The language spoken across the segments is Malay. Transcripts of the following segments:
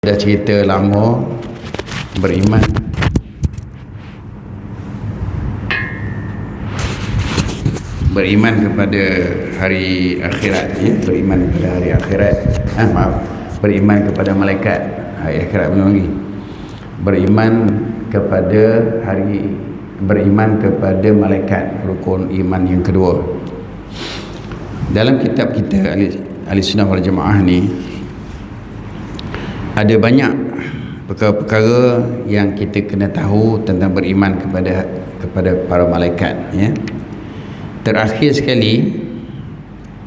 Dah cerita lama beriman kepada hari akhirat, ya, beriman kepada hari akhirat. Beriman kepada malaikat. Hari akhirat belum lagi. Beriman kepada malaikat, rukun iman yang kedua. Dalam kitab kita Ahli Sunnah wal Jamaah ni ada banyak perkara-perkara yang kita kena tahu tentang beriman kepada para malaikat, ya. Terakhir sekali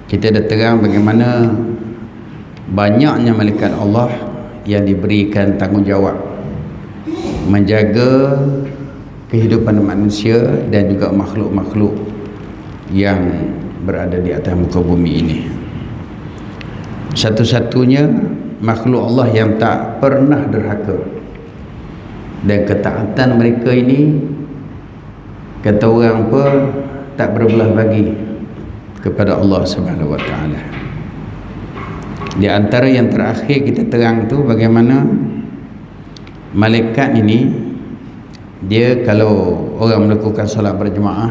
kita dah terang bagaimana banyaknya malaikat Allah yang diberikan tanggungjawab menjaga kehidupan manusia dan juga makhluk-makhluk yang berada di atas muka bumi ini. Satu-satunya makhluk Allah yang tak pernah derhaka, dan ketaatan mereka ini, kata orang apa, tak berbelah bagi kepada Allah Subhanahu wa taala. Di antara yang terakhir kita terang tu bagaimana malaikat ini, dia kalau orang melakukan solat berjemaah,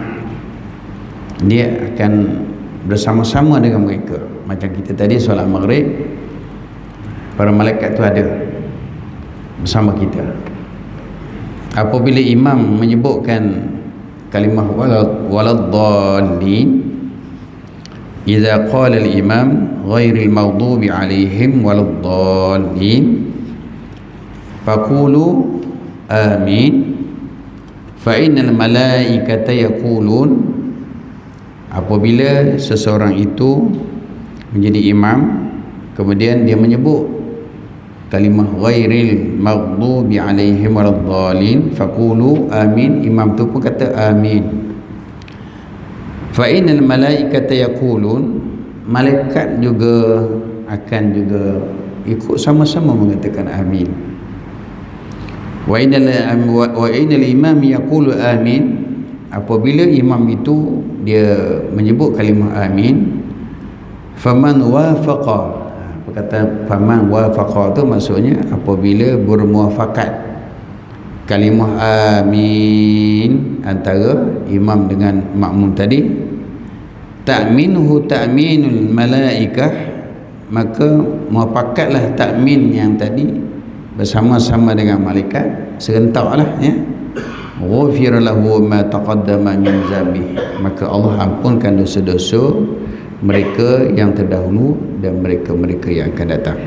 dia akan bersama-sama dengan mereka. Macam kita tadi solat maghrib, para malaikat tu ada bersama kita. Apabila imam menyebutkan kalimah waladdallin, idza qala al-imam ghairil maghdubi alaihim waladdallin faqulu amin fa innal malaikata yaqulun. Apabila seseorang itu menjadi imam, kemudian dia menyebut kalimah ghairil maghdubi alaihim waladdallin faqulu amin, imam tu pun kata amin. Fa innal malaikata yaqulun, malaikat juga akan juga ikut sama-sama mengatakan amin. Wa innal imam yaqulu amin, apabila imam itu dia menyebut kalimah amin, faman wafaqa, perkataan faman wafaqa tu maksudnya apabila bermuafakat kalimah amin antara imam dengan makmum tadi, ta'minuhu ta'minul malaikah, maka muafakatlah takmin yang tadi bersama-sama dengan malaikat, serentaklah, ya. Ghufira lahu ma taqaddama min zambi, maka Allah ampunkan dosa-dosa mereka yang terdahulu dan mereka-mereka yang akan datang.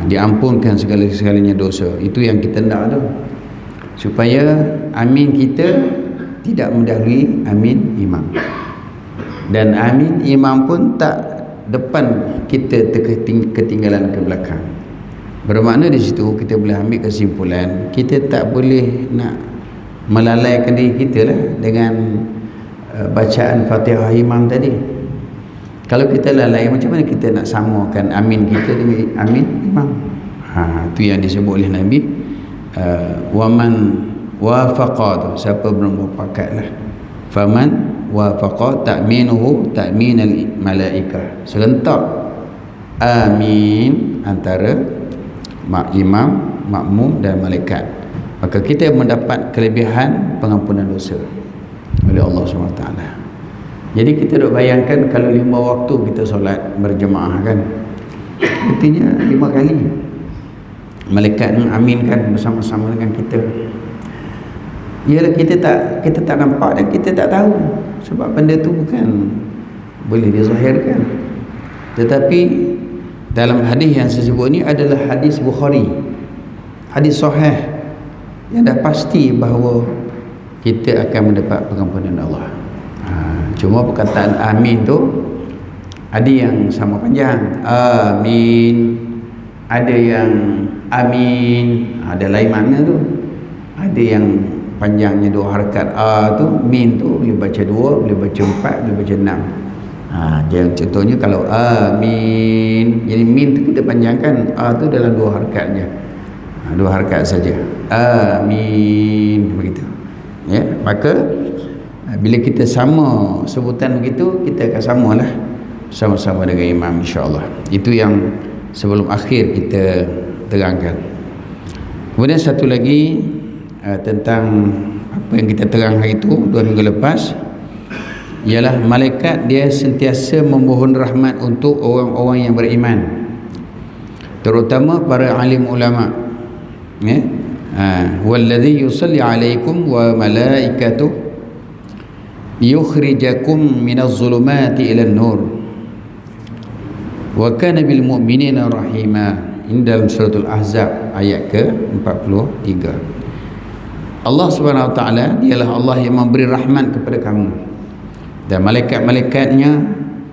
Diampunkan segala-galanya dosa. Itu yang kita nak tu, supaya amin kita tidak mendahului amin imam, dan amin imam pun tak depan kita ketinggalan ke belakang. Bermakna di situ kita boleh ambil kesimpulan, kita tak boleh nak melalaikan diri kita lah dengan bacaan Fatihah imam tadi. Kalau kita lalai, macam mana kita nak samakan amin kita dengan amin imam? Itu yang disebut oleh Nabi, waman wafaqa tu, siapa bermuafakat lah. Faman wafaqa ta'minuhu ta'minal malaikah, serentak amin antara imam, makmum dan malaikat, maka kita mendapat kelebihan pengampunan dosa oleh Allah SWT. Jadi kita duk bayangkan kalau 5 waktu kita solat berjemaah kan, artinya 5 kali malaikat mengaminkan bersama-sama dengan kita. Ialah kita tak nampak dan kita tak tahu, sebab benda tu bukan boleh dizahirkan. Tetapi dalam hadis yang saya sebut ni adalah hadis Bukhari, hadis sahih yang dah pasti bahawa kita akan mendapat pengampunan Allah. Cuma perkataan amin tu ada yang sama panjang, amin, ada yang amin, ada lain makna tu. Ada yang panjangnya 2 harakat, tu min tu boleh baca 2, boleh baca 4, boleh baca 6. Contohnya kalau amin, jadi min tu kita panjangkan, tu dalam 2 harakat je, 2 harakat saja, amin, begitu, ya. Maka bila kita sama sebutan begitu, kita akan samalah sama-sama dengan imam, insya-Allah. Itu yang sebelum akhir kita terangkan. Kemudian satu lagi tentang apa yang kita terang hari itu 2 minggu lepas, ialah malaikat dia sentiasa memohon rahmat untuk orang-orang yang beriman, terutama para alim ulama, ya. Wallazi yusalli alaikum wa malaikatuh yukhrijakum minaz zulumati ilan nur wa kana bil mu'minina rahima. Ini dalam suratul Ahzab ayat ke-43. Allah Subhanahu wa taala dialah Allah yang memberi rahmat kepada kamu, dan malaikat-malaikatnya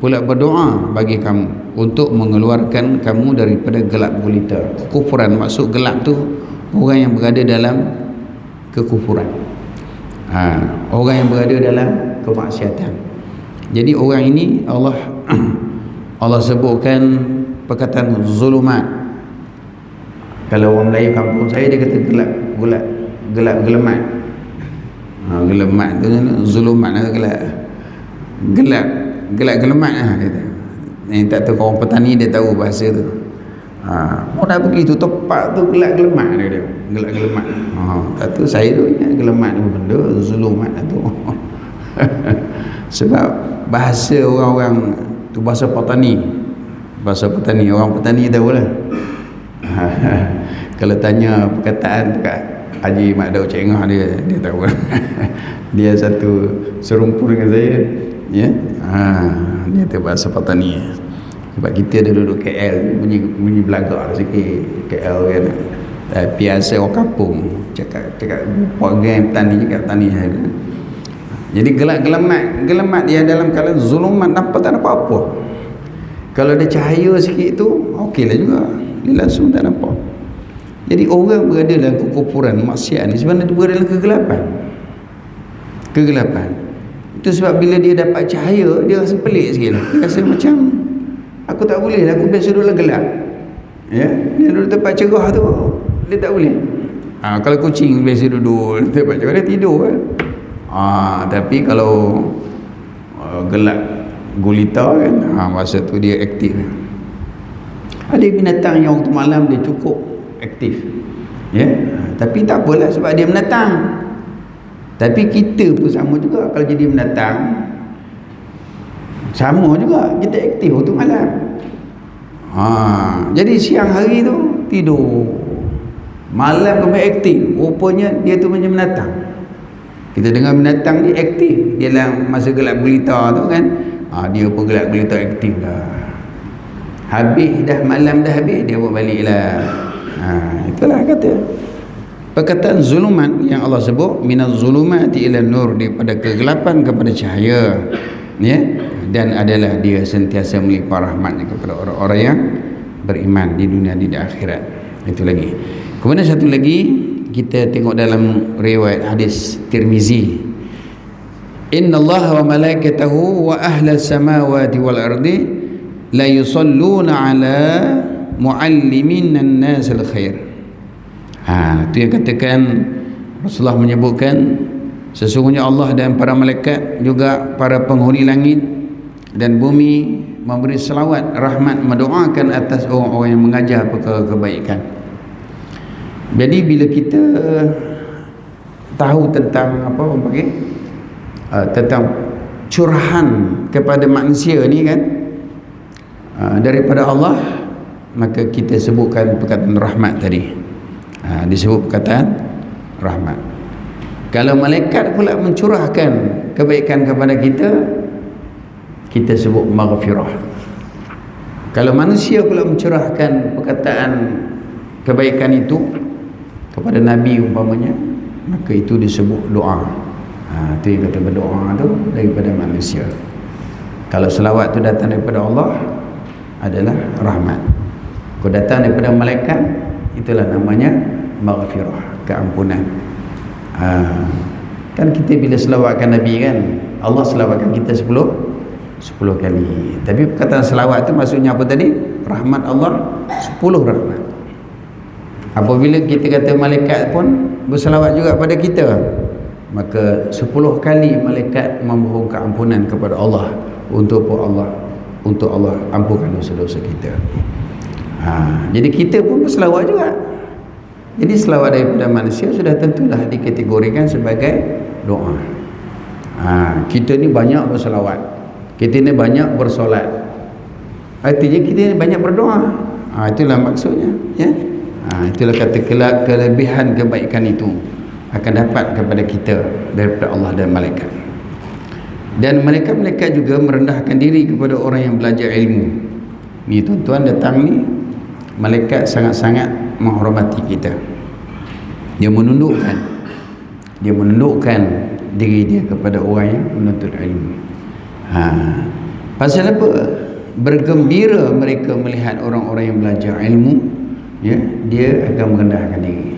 pula berdoa bagi kamu untuk mengeluarkan kamu daripada gelap gulita. Kekufuran, maksud gelap tu orang yang berada dalam kekufuran, orang yang berada dalam kemaksiatan. Jadi orang ini Allah sebutkan perkataan zulumat. Kalau orang Melayu kampung saya dia kata gelemat. Gelemat tu zulumat atau gelemat kata. Yang tak tahu kawan petani dia tahu bahasa tu. Mau nak pergi tu tepat tu gelap-gelemat dia. Gelap-gelemat. Tak tahu saya tu ingat gelemat tu benda zulumat tu. Sebab bahasa orang-orang tu bahasa petani. Bahasa petani, orang petani tahu lah. Kalau tanya perkataan dekat Haji Mak Daud Cengah, dia tahu. Dia satu serumpun dengan saya, ya. Dia tahu bahasa petani. Sebab kita ada duduk KL, bunyi belagak sikit KL kan. Biasa orang kampung cakap program petani, cakap petani saja. Jadi gelamat dia dalam keadaan zulumat, nampak tak nampak apa. Kalau ada cahaya sikit tu okeylah juga, dia langsung tak nampak. Jadi orang berada dalam kekufuran, maksiat ni sebenarnya dia berada dalam kegelapan. Itu sebab bila dia dapat cahaya, dia rasa pelik sikit lah. Dia rasa macam aku tak boleh lah, aku biasa duduk dalam gelap, ya. Dia duduk tempat cerah tu dia tak boleh. Kalau kucing biasa duduk tempat cerah dia tidur kan. Tapi kalau gelap gulita kan, masa tu dia aktif. Ada binatang yang waktu malam dia cukup aktif, ya. Tapi tak apalah sebab dia menatang. Tapi kita pun sama juga, kalau jadi menatang sama juga, kita aktif waktu malam. Jadi siang hari tu tidur, malam kembali aktif. Rupanya dia tu macam menatang. Kita dengar binatang dia aktif, dia dalam masa gelap gulita tu kan, dia pun gelap gulita aktif lah. Habis dah malam dah habis, dia pun balik lah. Itulah kata perkataan zulumat yang Allah sebut, minaz zulumati ila nur, daripada kegelapan kepada cahaya, ya. Dan adalah dia sentiasa melimpah rahmatnya kepada orang-orang yang beriman di dunia di akhirat. Itu lagi. Kemudian satu lagi kita tengok dalam riwayat hadis Tirmizi, innallaha wa malaikatahu wa ahlas samawati wal ardi la yusalluna ala muallimin an-nas al-khair. Itu yang katakan Rasulullah menyebutkan sesungguhnya Allah dan para malaikat juga para penghuni langit dan bumi memberi selawat rahmat, mendoakan atas orang-orang yang mengajar perkara kebaikan. Jadi bila kita tahu tentang apa orang panggil tentang curahan kepada manusia ni kan, daripada Allah, maka kita sebutkan perkataan rahmat tadi. Disebut perkataan rahmat. Kalau malaikat pula mencurahkan kebaikan kepada kita, kita sebut maghfirah. Kalau manusia pula mencurahkan perkataan kebaikan itu kepada Nabi umpamanya, maka itu disebut doa. Itu yang kata berdoa tu daripada manusia. Kalau selawat tu datang daripada Allah adalah rahmat. Kalau datang daripada malaikat, itulah namanya maghfirah, keampunan. Kan kita bila selawatkan Nabi kan, Allah selawatkan kita 10 kali. Tapi perkataan selawat tu maksudnya apa tadi? Rahmat Allah 10 rahmat. Apabila kita kata malaikat pun berselawat juga pada kita, maka 10 kali malaikat memohon keampunan kepada Allah untuk Allah ampunkan dosa-dosa kita. Jadi kita pun berselawat juga. Jadi selawat daripada manusia sudah tentulah dikategorikan sebagai doa. Kita ni banyak berselawat, kita ni banyak bersolat, artinya kita ni banyak berdoa. Itulah maksudnya, ya. Itulah kata kelebihan kebaikan itu akan dapat kepada kita daripada Allah dan malaikat. Dan malaikat juga merendahkan diri kepada orang yang belajar ilmu. Ni tuan-tuan datang ni, malaikat sangat-sangat menghormati kita. Dia menundukkan diri dia kepada orang yang menuntut ilmu. Pasal apa? Bergembira mereka melihat orang-orang yang belajar ilmu, ya, dia akan merendahkan diri.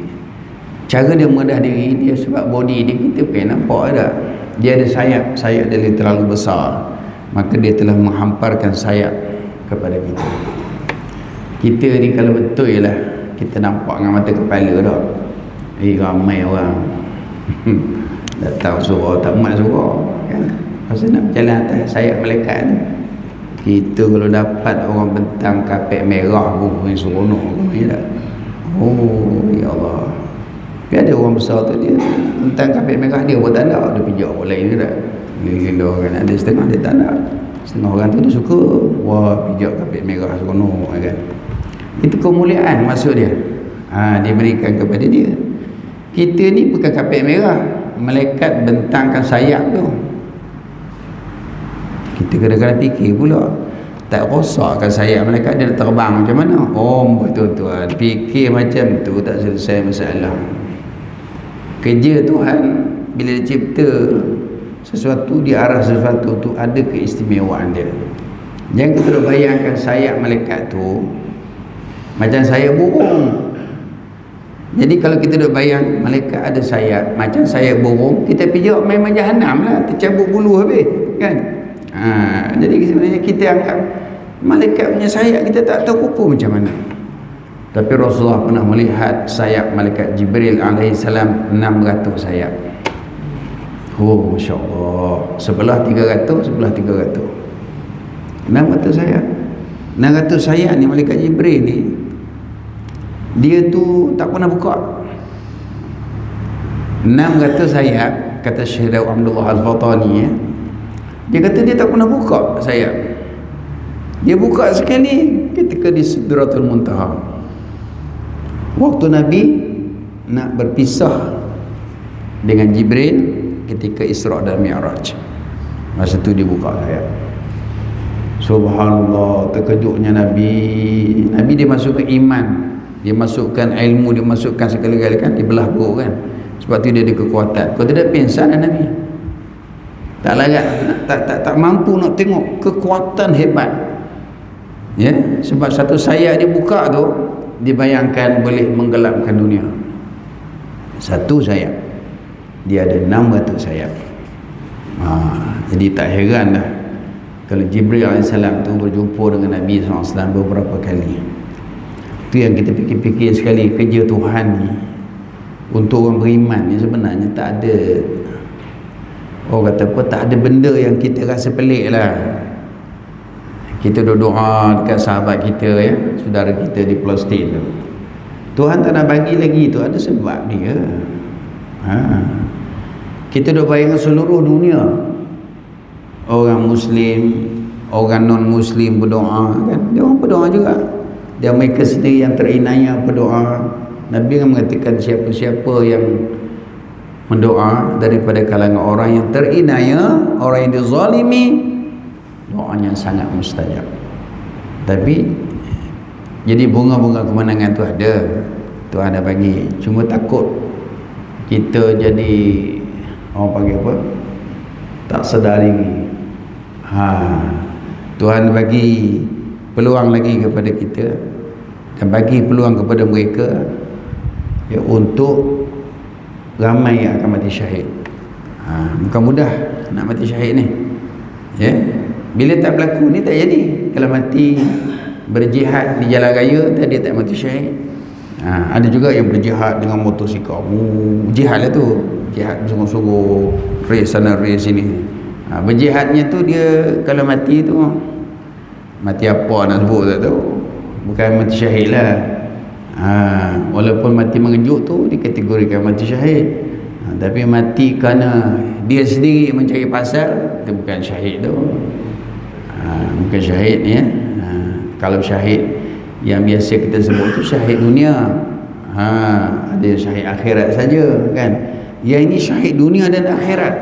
Cara dia merendah diri dia sebab body dia, kita pengen nampak ada. Dia ada sayap dia terlalu besar, maka dia telah menghamparkan sayap kepada kita. Kita ni kalau betul lah kita nampak dengan mata kepala dah, ramai orang tak tahu surah, tak mat surah kan? Pasal nak berjalan atas sayap malaikat ni, kita kalau dapat orang bentang kapet merah pun seronok tak? Ya Allah, kan ada orang besar tu dia bentang kapet merah, dia buat tanda, dia pijak orang lain ke tak? Gila kan, ada setengah dia tak nak, setengah orang tu dia suka, wah pijak kapet merah seronok kan? Itu kemuliaan maksud dia. Diberikan kepada dia. Kita ni bukan kapet merah, malaikat bentangkan sayap tu. Kita kadang-kadang fikir pula, tak rosakkan sayap malaikat, dia terbang macam mana? Betul-betul fikir macam tu tak selesai masalah. Kerja Tuhan bila dia cipta sesuatu, dia arah sesuatu tu ada keistimewaan dia. Jangan kita bayangkan sayap malaikat tu macam sayap burung. Jadi kalau kita duk bayang malaikat ada sayap macam sayap burung, kita pijak memang jahanam lah, tercabut bulu habis kan. Jadi sebenarnya kita anggap malaikat punya sayap kita tak tahu rupa macam mana. Tapi Rasulullah pernah melihat sayap malaikat Jibril alaihissalam 600 sayap. Masya Allah, sebelah 300, sebelah 300, 600 sayap. 600 sayap ni malaikat Jibril ni, dia tu tak pernah buka. 600 sayap, kata Syekh Abdullah Al-Fatani, ya, dia kata dia tak pernah buka sayap. Dia buka sekali ketika di Sidratul Muntaha, waktu Nabi nak berpisah dengan Jibril ketika Isra dan Mi'raj. Masa tu dia buka sayap. Subhanallah, terkejutnya Nabi dia masukkan iman, dia masukkan ilmu, dia masukkan segala-galanya kan, dia belah buruk kan. Sebab tu dia ada kekuatan. Kalau tidak pingsan Nabi. Tak larat, tak mampu nak tengok kekuatan hebat. Ya, sebab satu sayap dia buka tu, dibayangkan boleh menggelapkan dunia. Satu sayap dia ada 600 sayap. Jadi tak heran dah kalau Jibril AS tu berjumpa dengan Nabi SAW beberapa kali. Itu yang kita fikir-fikir sekali, kerja Tuhan ni untuk orang beriman ni sebenarnya tak ada, orang kata apa, tak ada benda yang kita rasa pelik lah. Kita doa dekat sahabat kita, ya, saudara kita di Palestin tu, Tuhan tak nak bagi lagi tu, ada sebab dia. Kita duk bayangkan seluruh dunia, orang Muslim, orang non-Muslim berdoa kan, dia orang berdoa juga. Dia mereka sendiri yang terinaya berdoa. Nabi kan mengatakan siapa-siapa yang mendoa daripada kalangan orang yang terinaya, orang yang dizalimi, doanya sangat mustajab. Tapi jadi bunga-bunga kemenangan tu ada, Tuhan ada bagi. Cuma takut kita jadi, orang panggil apa, tak sedar diri. Tuhan bagi peluang lagi kepada kita, dan bagi peluang kepada mereka, ya, untuk ramai yang akan mati syahid. Bukan mudah nak mati syahid ni, ya. Bila tak berlaku ni tak jadi. Kalau mati berjihad di jalan raya tadi tak mati syahid. Ada juga yang berjihad dengan motosikal. Jihad lah tu, jihad sungguh-sungguh, race sana race sini. Berjihadnya tu dia kalau mati tu, mati apa nak sebut tak tahu. bukan mati syahid lah. Walaupun mati mengejut tu dikategorikan mati syahid, tapi mati kerana dia sendiri mencari pasal, itu bukan syahid tu. Bukan syahid ya. Kalau syahid yang biasa kita sebut tu syahid dunia, ada syahid akhirat saja kan. Yang ini syahid dunia dan akhirat,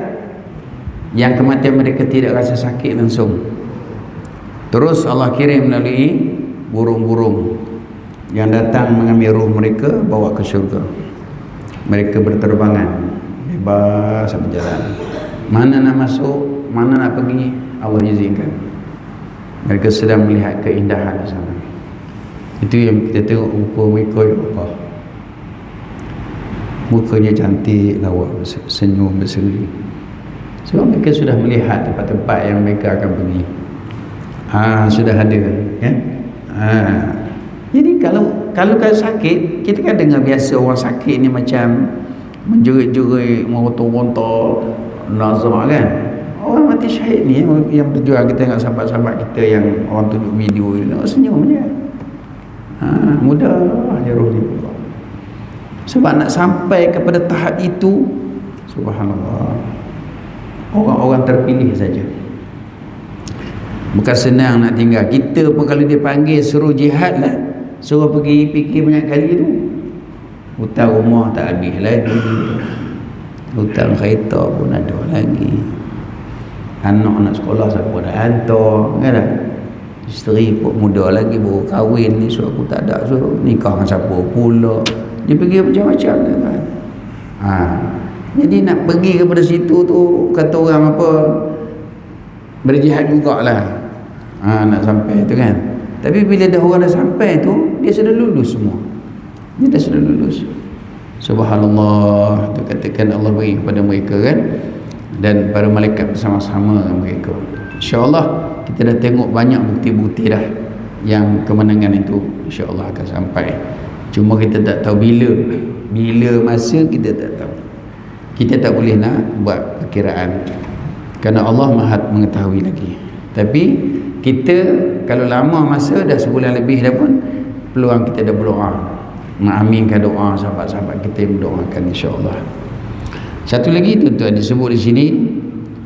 yang kematian mereka tidak rasa sakit langsung. Terus Allah kirim melalui burung-burung yang datang mengambil roh mereka, bawa ke syurga. Mereka berterbangan bebas berjalan, mana nak masuk, mana nak pergi, Allah izinkan. Mereka sedang melihat keindahan di sana. Itu yang kita tengok rupa mereka, ya Allah, mukanya cantik, lawa, senyum berseri. Sebab mereka sudah melihat tempat-tempat yang mereka akan pergi. Sudah ada kan. Jadi kalau sakit, kita kan dengar biasa orang sakit ni macam menjerit-jerit, merontok-rontok, nazar kan. Orang mati syahid ni yang berjuang, kita tengok sahabat-sahabat kita yang orang tunjuk video ni, senyum je. Mudah je roh ni. Sebab nak sampai kepada tahap itu, subhanallah, orang-orang terpilih saja. Bukan senang nak tinggal. Kita pun kalau dia panggil suruh jihad lah, suruh pergi fikir banyak kali tu, hutang rumah tak habis lagi, hutang kereta pun ada lagi, anak sekolah siapa nak hantar kan tak? Isteri pun muda lagi, baru kahwin ni, so aku tak ada, so nikah dengan siapa pula, dia pergi macam-macam kan. Jadi nak pergi kepada situ tu, kata orang apa, berjihad jugalah, nak sampai tu kan. Tapi bila dah orang dah sampai tu, dia sudah lulus semua, dia dah sudah lulus. Subhanallah, tu katakan Allah beri kepada mereka kan, dan para malaikat bersama-sama dengan mereka. InsyaAllah kita dah tengok banyak bukti-bukti dah yang kemenangan itu insyaAllah akan sampai. Cuma kita tak tahu bila masa, kita tak tahu. Kita tak boleh nak buat perkiraan, kerana Allah Maha mengetahui lagi. Tapi kita kalau lama masa, dah sebulan lebih dah pun, peluang kita dah berdoa, mengaminkan doa sahabat-sahabat kita yang mendoakan insya-Allah. Satu lagi tuan-tuan disebut di sini,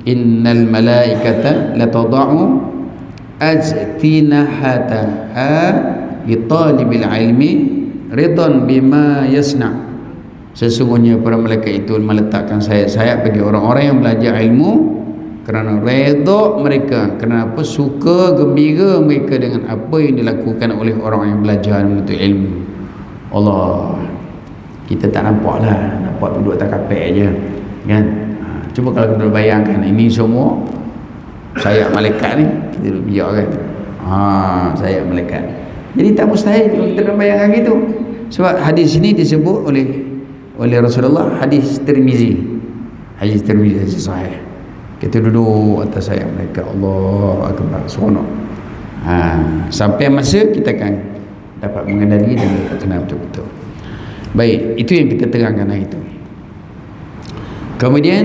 innal malaikata la tada'u ajtinahataha li talibil ilmi ridan bima yasna. Sesungguhnya para malaikat itu meletakkan sayap-sayap bagi orang-orang yang belajar ilmu, kerana redha mereka, kerana apa, suka gembira mereka dengan apa yang dilakukan oleh orang yang belajar menuntut ilmu. Allah, kita tak nampak lah, nampak duduk atas kapek je kan. Cuba kalau kita bayangkan ini semua sayap malaikat ni, kita duduk biar kan, sayap malaikat. Jadi tak mustahil kalau kita nak bayangkan gitu. Sebab hadis ini disebut oleh Rasulullah, hadis Tirmizi, hadis sahih. Kita duduk atas sayap malaikat, Allah akbar, seronok. Sampai masa kita akan dapat mengenali dan dapat kenal betul-betul. Baik, itu yang kita terangkan hari itu. Kemudian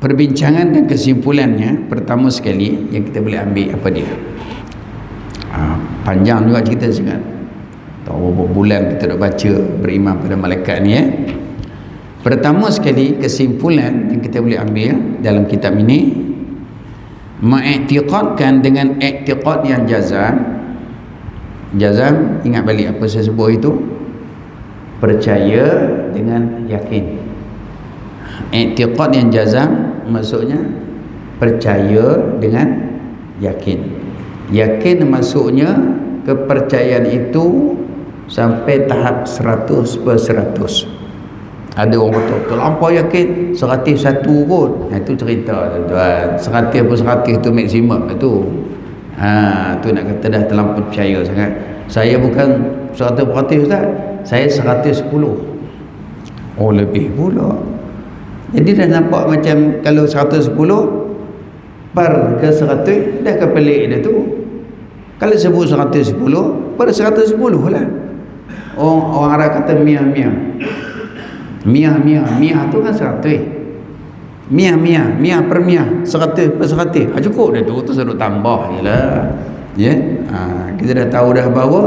perbincangan dan kesimpulannya, pertama sekali yang kita boleh ambil apa dia? Panjang juga cerita sangat. Tahu berapa bulan kita dah baca beriman pada malaikat ni ya. Pertama sekali kesimpulan yang kita boleh ambil dalam kitab ini, mengiktiqadkan dengan iktiqad yang jazam. Jazam, ingat balik apa saya sebut itu, percaya dengan yakin. Iktiqad yang jazam maksudnya percaya dengan yakin. Yakin maksudnya kepercayaan itu sampai tahap 100%. Ada orang kata terlampau yakin 101 kot. Itu cerita tuan-tuan. 100% itu maksimum itu. Tu nak kata dah terlampau percaya sangat. Saya bukan 100% Ustaz, saya 110. Oh, lebih pula. Jadi dah nampak macam kalau 110 per ke 100 dah ke pelik dah tu. Kalau sebut 110 per 110 lah. Orang Arab kata mia tu kan 100. Mia per mia, 100 per 100. Cukup dah tu, tu suruh tambah je lah. Ya. Kita dah tahu dah bahawa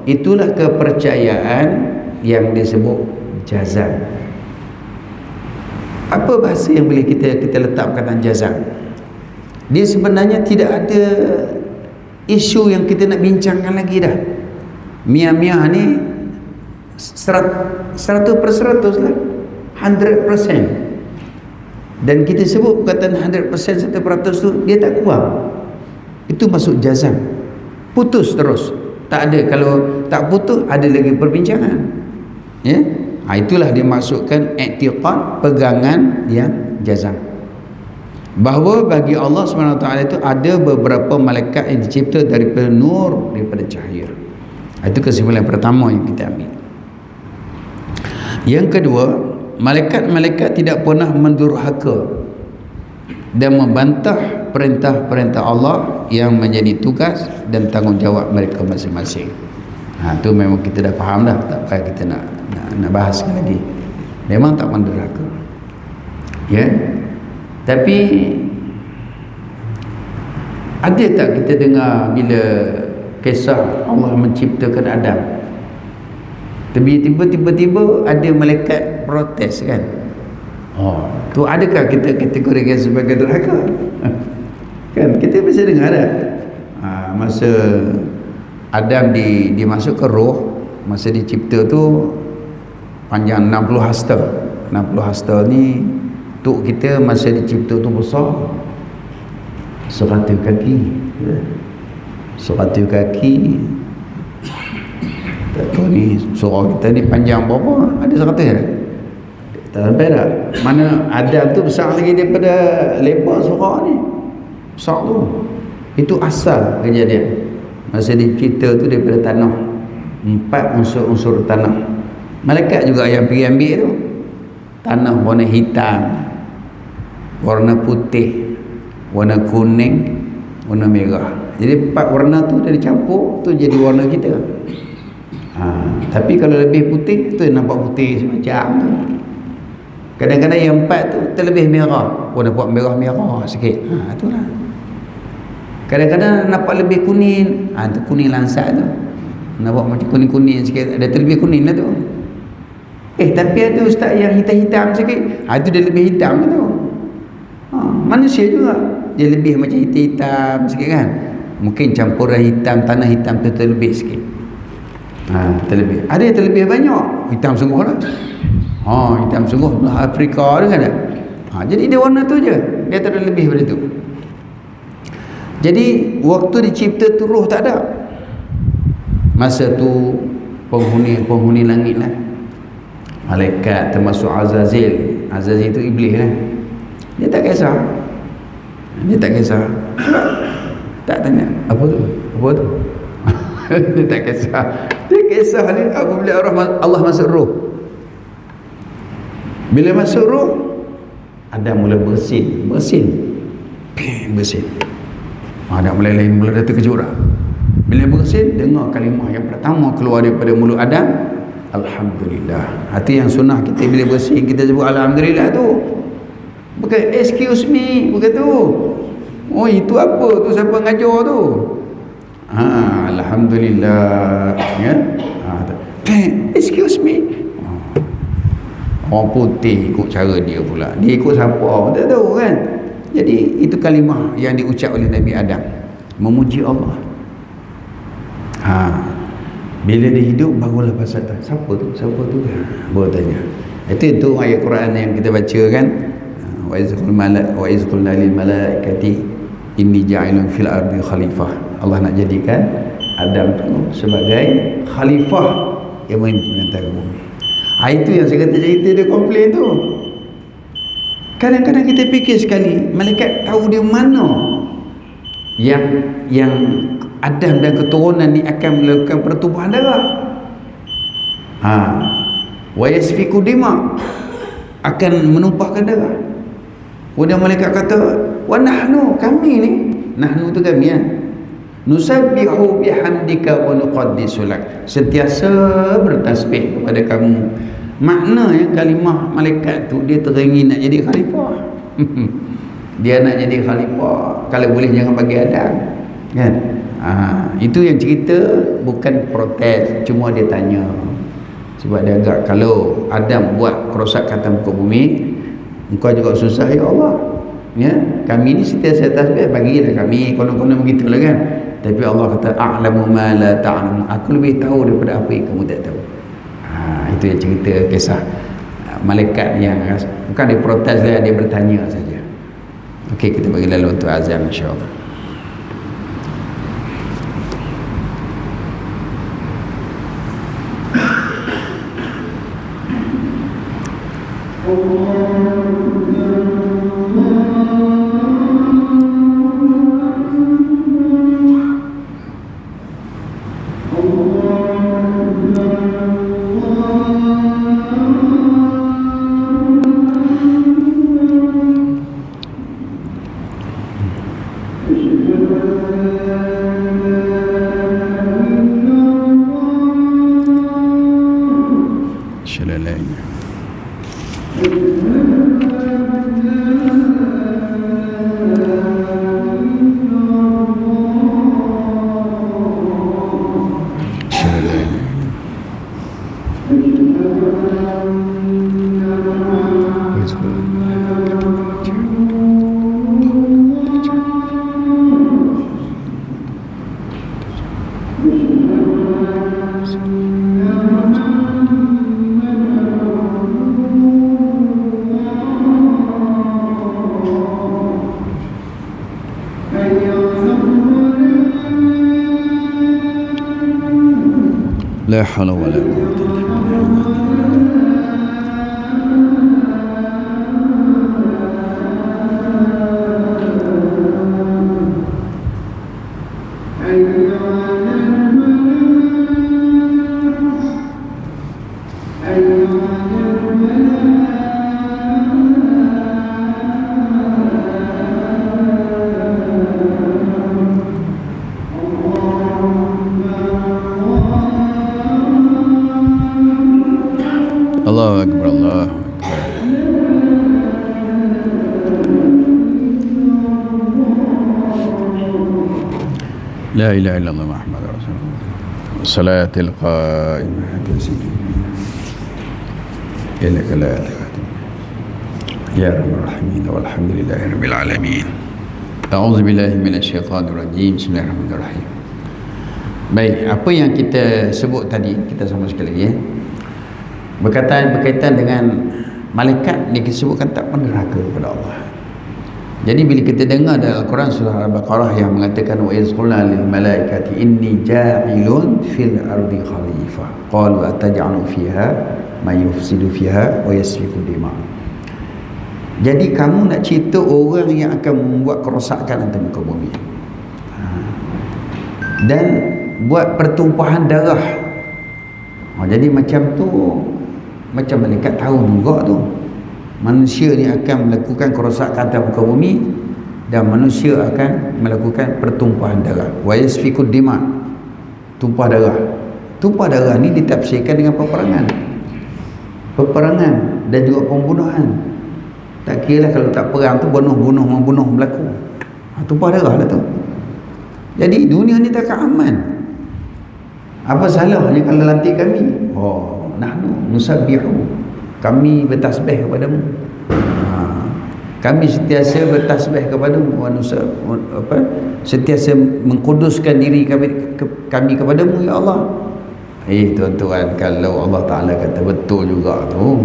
itulah kepercayaan yang disebut jazam. Apa bahasa yang boleh kita letakkan dalam jazam? Dia sebenarnya tidak ada isu yang kita nak bincangkan lagi dah. Mia-mia ni 100% lah, 100%. Dan kita sebut perkataan 100%, 100% tu dia tak kuat. Itu masuk jazam. Putus terus. Tak ada. Kalau tak putus, ada lagi perbincangan. Ya? Itulah dimaksudkan i'tiqad, pegangan yang jazam. Bahawa bagi Allah SWT itu ada beberapa malaikat yang dicipta daripada nur, daripada cahaya. Itu kesimpulan pertama yang kita ambil. Yang kedua, malaikat-malaikat tidak pernah mendurhaka dan membantah perintah-perintah Allah yang menjadi tugas dan tanggungjawab mereka masing-masing. Itu memang kita dah faham dah, tak payah kita nak bahas lagi. Memang tak mendurhaka. Ya. Tapi ada tak kita dengar bila kisah Allah menciptakan Adam, tiba-tiba ada malaikat protes kan? Tu adakah kita kategorikan sebagai derhaka? Kan kita bisa dengar dah. Masa Adam dimasuk ke roh, masa dicipta tu panjang 60 hasta. 60 hasta ni tuk kita masa dicipta tu besar 100 kaki. 100 kaki. Tak tahu ni surah kita ni panjang berapa? Ada 100 dah? Tak sampai dah. Mana Adam tu besar lagi daripada lebar surah ni. Besar tu. Itu asal kejadian. Masa dicipta tu daripada tanah. 4 unsur-unsur tanah. Malaikat juga yang pergi ambil tu. Tanah warna hitam, warna putih, warna kuning, warna merah. Jadi 4 warna tu dah dicampur, tu jadi warna kita. Tapi kalau lebih putih, tu nampak putih semacam tu. Kadang-kadang yang 4 tu terlebih merah, warna buat merah-merah sikit. Itulah. Kadang-kadang nampak lebih kuning, tu kuning lansat tu. Nampak macam kuning-kuning sikit, ada terlebih kuning lah tu. Tapi ada ustaz yang hitam-hitam sikit, itu dia lebih hitam tu. Manusia juga dia lebih macam hitam-hitam sikit kan. Mungkin campuran hitam, tanah hitam tu terlebih sikit. Terlebih. Ada yang terlebih banyak, hitam sungguh lah. Hitam sungguh Afrika tu kan. Jadi dia warna tu je, dia tak ada lebih daripada tu. Jadi waktu dicipta tu roh tak ada. Masa tu penghuni langit lah, malaikat termasuk Azazil. Azazil itu iblis lah. Dia tak kisah. Tak tanya apa tu. Dia tak kisah. Dia kisah ni apabila Allah masuk roh. Bila masuk roh, Adam mula bersin. Adam mula dah terkejut dah. Bila bersin, dengar kalimah yang pertama keluar daripada mulut Adam, Alhamdulillah. Hati yang sunnah kita bila bersin, kita sebut Alhamdulillah tu. Bukan excuse me, bukan tu. Itu apa tu, siapa ngajar tu? Alhamdulillah. Ya? Excuse me. Orang putih ikut cara dia pula. Dia ikut siapa? Tak tahu kan? Jadi itu kalimah yang diucap oleh Nabi Adam, memuji Allah. Bila dia hidup, barulah pasal siapa tu? Baru tanya. Itu ayat Quran yang kita baca kan. Wa izqulna lil malaikati inni ja'ilun fil ardi khalifah. Allah nak jadikan Adam tu sebagai khalifah yang memimpin bumi. Itu yang saya kata cerita dia komplain tu. Kadang-kadang kita fikir sekali, malaikat tahu dia mana yang Adam dan keturunan ni akan melakukan pertubuhan darah. Wa yasfiku dima, akan menumpahkan darah. Kemudian malaikat kata, wa nahnu, kami ni, nahnu tu kami kan, nusabbihu bihamdika wa nuqaddisu lak, sentiasa bertasbih kepada kamu. Maknanya kalimah malaikat tu dia teringin nak jadi khalifah. Dia nak jadi khalifah. Kalau boleh jangan bagi Adam kan. Itu yang cerita, bukan protes, cuma dia tanya. Sebab dia agak, kalau Adam buat kerosakan atas muka bumi, engkau juga susah ya Allah. Ya, kami ni sentiasa tasbih, bagilah kami konon-konon begitulah kan. Tapi Allah kata a'lamu ma la ta'lamu, aku lebih tahu daripada apa yang kamu tak tahu. Itu yang cerita kisah malaikat yang bukan dia protes lah, dia bertanya saja. Okey, kita bagi lalu untuk azan insya-Allah. La haula wala quwwata illa Allahu akbar, Allahu akbar. La ilaha illallah Muhammadur Rasulullah. Salatul qa'imah innaka la ya rabbal alamin walhamdulillahi rabbil alamin. A'udzu billahi minasyaitonir rajim. Bismillahirrahmanirrahim. Baik, apa yang kita sebut tadi, kita sama sekali lagi berkaitan dengan malaikat ni disebutkan tak meneraka kepada Allah. Jadi bila kita dengar dalam Al-Quran surah Al-Baqarah yang mengatakan wa iz qulna lil malaikati inni ja'ilun fil ardi khalifah qalu ataj'alu fiha may yufsidu fiha wa yasfiku dima. Jadi kamu nak cerita orang yang akan membuat kerosakan atas muka bumi dan buat pertumpahan darah. Jadi macam tu, macam malaikat tahu juga tu manusia ni akan melakukan kerosakan atas muka bumi dan manusia akan melakukan pertumpahan darah. Wa yasfiku dima, tumpah darah. Tumpah darah ni ditafsirkan dengan peperangan dan juga pembunuhan. Tak kira lah kalau tak perang tu membunuh berlaku. Tumpah darah lah tu. Jadi dunia ni takkan aman. Apa salahnya kalau lantik kami? Nahnu nusabbihu, kami bertasbih kepadamu. Kami sentiasa bertasbih kepadamu, sentiasa mengkuduskan diri kami kepadamu ya Allah. Tuan-tuan, kalau Allah Ta'ala kata betul juga tu,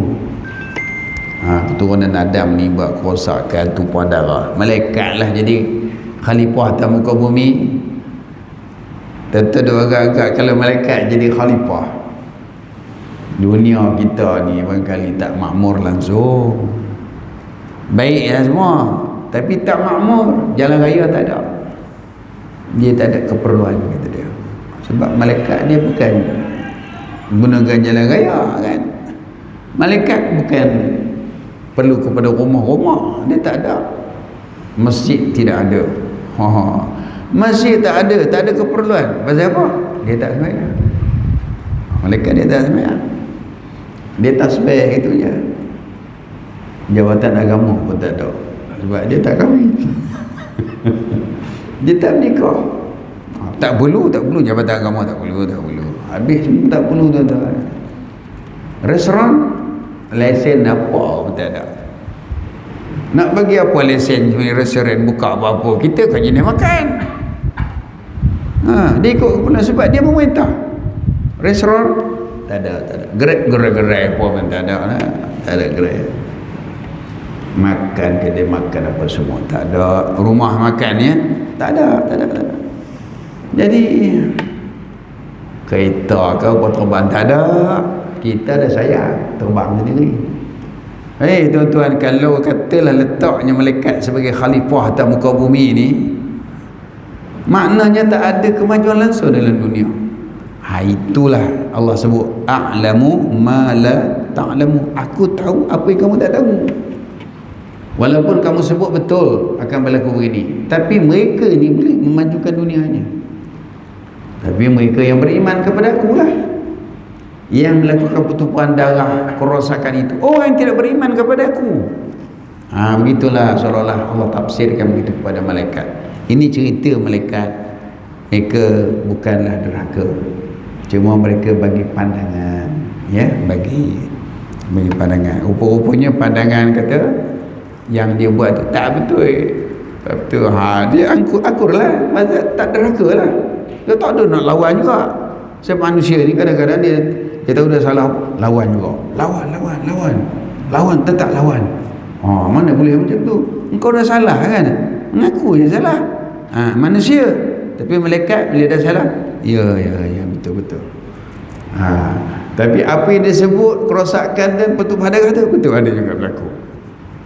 keturunan Adam ni buat kerosakan, tumpah darah, malaikat lah jadi khalifah atas muka bumi. Tentu dia agak-agak kalau malaikat jadi khalifah, dunia kita ni barangkali tak makmur langsung. Baik ya semua, tapi tak makmur, jalan raya tak ada. Dia tak ada keperluan, kata dia. Sebab malaikat dia bukan gunakan jalan raya kan. Malaikat bukan perlu kepada rumah-rumah, dia tak ada. Masjid tidak ada. Masjid tak ada keperluan. Pasal apa? Dia tak sembahyang. Malaikat dia tak sembahyang. Dia tasbih itu je. Jawatan agama pun tak ada, sebab dia tak kahwin. Dia tak menikah. Tak perlu jabatan agama, tak perlu. Habis semua tak perlu tuan-tuan. Restoran lesen apa pun tak ada. Nak bagi apa lesen restoran buka apa-apa, kita kan jenis makan. Dia ikut keputusan sebab dia memerintah. Restoran tak ada. Gerai apa pun tak ada lah. Tak ada gerai. Makan kedai makan apa semua tak ada. Rumah makan ya tak ada. Jadi kereta ke apa terbang tak ada. Kita ada sayang terbang sendiri. Tuan-tuan, kalau katalah letaknya malaikat sebagai khalifah atas muka bumi ni, maknanya tak ada kemajuan langsung dalam dunia. Itulah Allah sebut a'lamu ma la ta'lamu. Aku tahu apa yang kamu tak tahu. Walaupun kamu sebut betul akan berlaku begini, tapi mereka ni boleh memajukan dunianya. Tapi mereka yang beriman kepada aku lah yang melakukan pertumpahan darah, kerosakan itu. Orang yang tidak beriman kepada aku. Begitulah seolah-olah Allah tafsirkan begitu kepada malaikat. Ini cerita malaikat. Mereka bukanlah derhaka, cuma mereka bagi pandangan, ya, bagi pandangan. Rupa-rupanya pandangan kata yang dia buat tu tak betul. Dia akur lah, tak derhaka lah. Dia tak ada nak lawan juga. Sebab manusia ni kadang-kadang dia tahu dah salah, lawan juga. Lawan, tetap lawan. Mana boleh macam tu? Engkau dah salah kan? Mengaku je salah. Manusia. Tapi malaikat bila dah salah, ya, betul. Tapi apa yang disebut kerosakan dan pertumpahan darah tu betul ada juga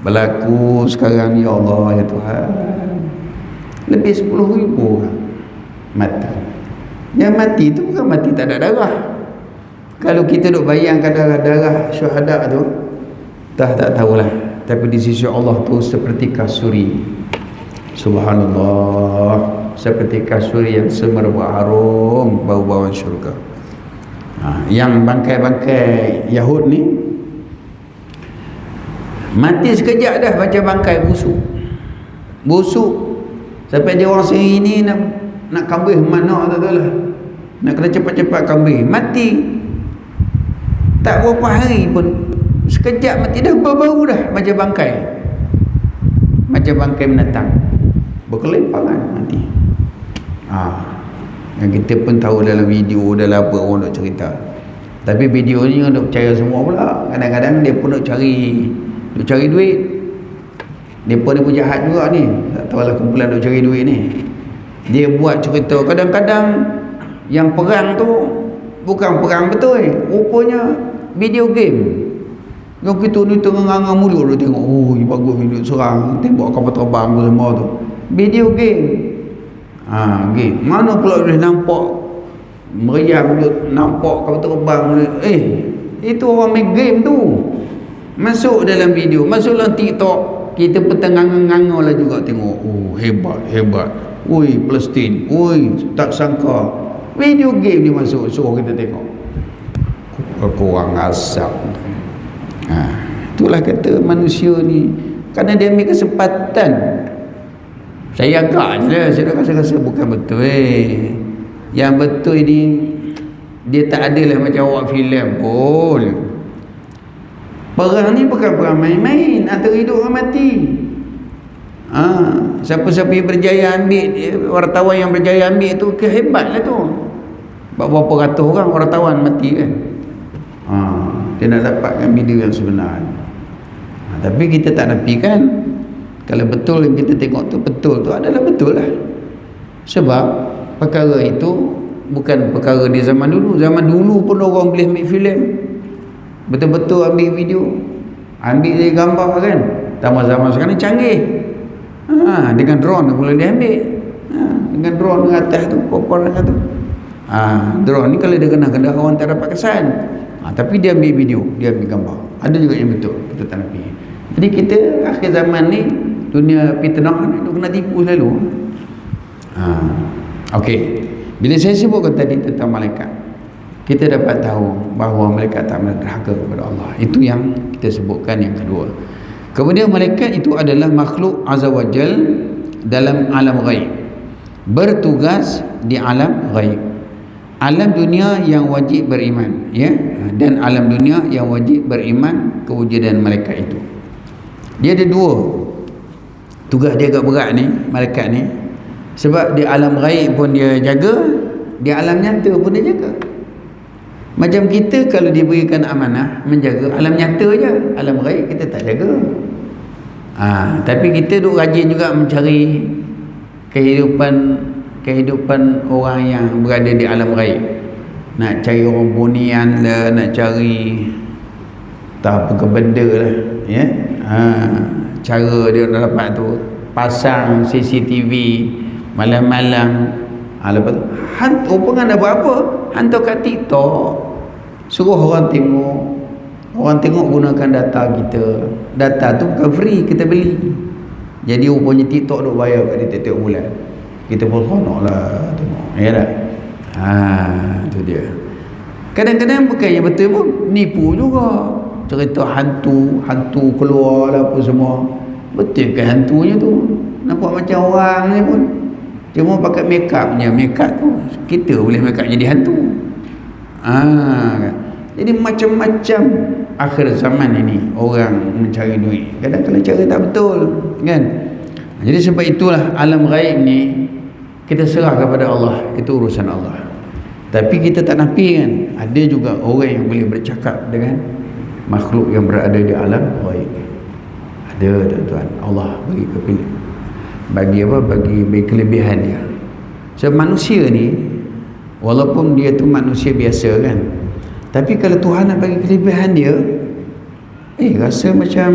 berlaku sekarang. Ya Allah, ya Tuhan, lebih 10,000 orang mati. Yang mati tu bukan mati tak ada darah. Kalau kita duk bayangkan darah syuhada tu, tak tahulah. Tapi di sisi Allah tu seperti kasuri. Subhanallah, seperti kasuri yang semerbak harum bau-bauan syurga. Yang bangkai-bangkai Yahud ni mati sekejap dah macam bangkai busuk sampai dia orang sendiri ni nak kambing mana tak tahu lah, nak kena cepat-cepat kambing, mati tak berapa hari pun, sekejap mati dah, bau dah macam bangkai binatang, berkelimpangan mati. Yang kita pun tahu dalam video, dalam apa orang nak cerita. Tapi video ni orang nak percaya semua pula. Kadang-kadang dia pun nak cari duit. Dia pun jahat juga ni, tak tahulah kumpulan nak cari duit ni. Dia buat cerita, kadang-kadang yang perang tu bukan perang betul, rupanya video game. Yang kita ni tengah-tengah mulut dia tengok, bagus ni serang, tembak kapal terbang semua tu. Video game. Game. Mana pula boleh nampak meriam dia, nampak kapal terbang. Itu orang main game tu. Masuk dalam video, masuk dalam TikTok, kita pun tengah-tengah lah juga tengok. Hebat. Palestin. Tak sangka video game ni masuk, suruh kita tengok. Kurang asap. Itulah kata manusia ni, kerana dia ambil kesempatan. Saya agak je lah, saya rasa bukan betul. Yang betul ni dia tak adalah macam awak filem pun. Perang ni bukan perang main-main, antara hidup orang mati. Siapa-siapa yang berjaya ambil, wartawan yang berjaya ambil tu kehebatlah tu. Berapa ratus orang wartawan mati kan. Dia nak dapatkan video yang sebenar. Tapi kita tak nafikan kalau betul yang kita tengok tu betul tu adalah betul lah. Sebab perkara itu bukan perkara di zaman dulu. Zaman dulu pun orang boleh ambil filem, betul-betul ambil video, ambil dari gambar kan. Tambah zaman sekarang canggih. Dengan drone boleh diambil. Dengan drone di atas tu, popor dekat tu. Drone ni kalau dia kena orang tak dapat kesan. Tapi dia ambil video, dia ambil gambar. Ada juga yang betul, kita tak nafi. Jadi kita akhir zaman ni dunia fitnah itu kena tipu selalu. Okey. Bila saya sebutkan tadi tentang malaikat, kita dapat tahu bahawa malaikat tak derhaka kepada Allah. Itu yang kita sebutkan yang kedua. Kemudian malaikat itu adalah makhluk azza wajal dalam alam ghaib, bertugas di alam ghaib. Alam dunia yang wajib beriman, ya, dan alam dunia yang wajib beriman kewujudan malaikat itu. Dia ada dua. Tugas dia agak berat ni, malaikat ni. Sebab di alam ghaib pun dia jaga, di alam nyata pun dia jaga. Macam kita kalau diberikan amanah menjaga alam nyata je, alam ghaib kita tak jaga. Tapi kita duk rajin juga mencari kehidupan orang yang berada di alam ghaib. Nak cari orang bunian lah, nak cari tak apa ke benda lah, ya. Cara dia nak dapat tu pasang CCTV malam-malam. Lepas tu hantu pun ada apa-apa, hantu kat TikTok, suruh orang tengok gunakan data kita. Data tu bukan free, kita beli. Jadi rupanya TikTok duk bayar kat dia tiap-tiap bulan. Kita pun seronok lah tengok, ya tak? Tu dia. Kadang-kadang bukan yang betul pun, nipu juga. Cerita hantu keluar lah apa semua. Betul ke hantunya tu? Nampak macam orang ni pun, cuma pakai make upnya. Make up tu kita boleh make up jadi hantu. Jadi macam-macam akhir zaman ini orang mencari duit. Kadang-kadang cara tak betul, kan? Jadi sebab itulah alam ghaib ni kita serah kepada Allah, itu urusan Allah. Tapi kita tak nafi kan, ada juga orang yang boleh bercakap dengan makhluk yang berada di alam ghaib. Ada, tuan-tuan. Allah bagi kepilih, bagi kelebihan dia. Sebab manusia ni walaupun dia tu manusia biasa kan, tapi kalau Tuhan nak bagi kelebihan dia, rasa macam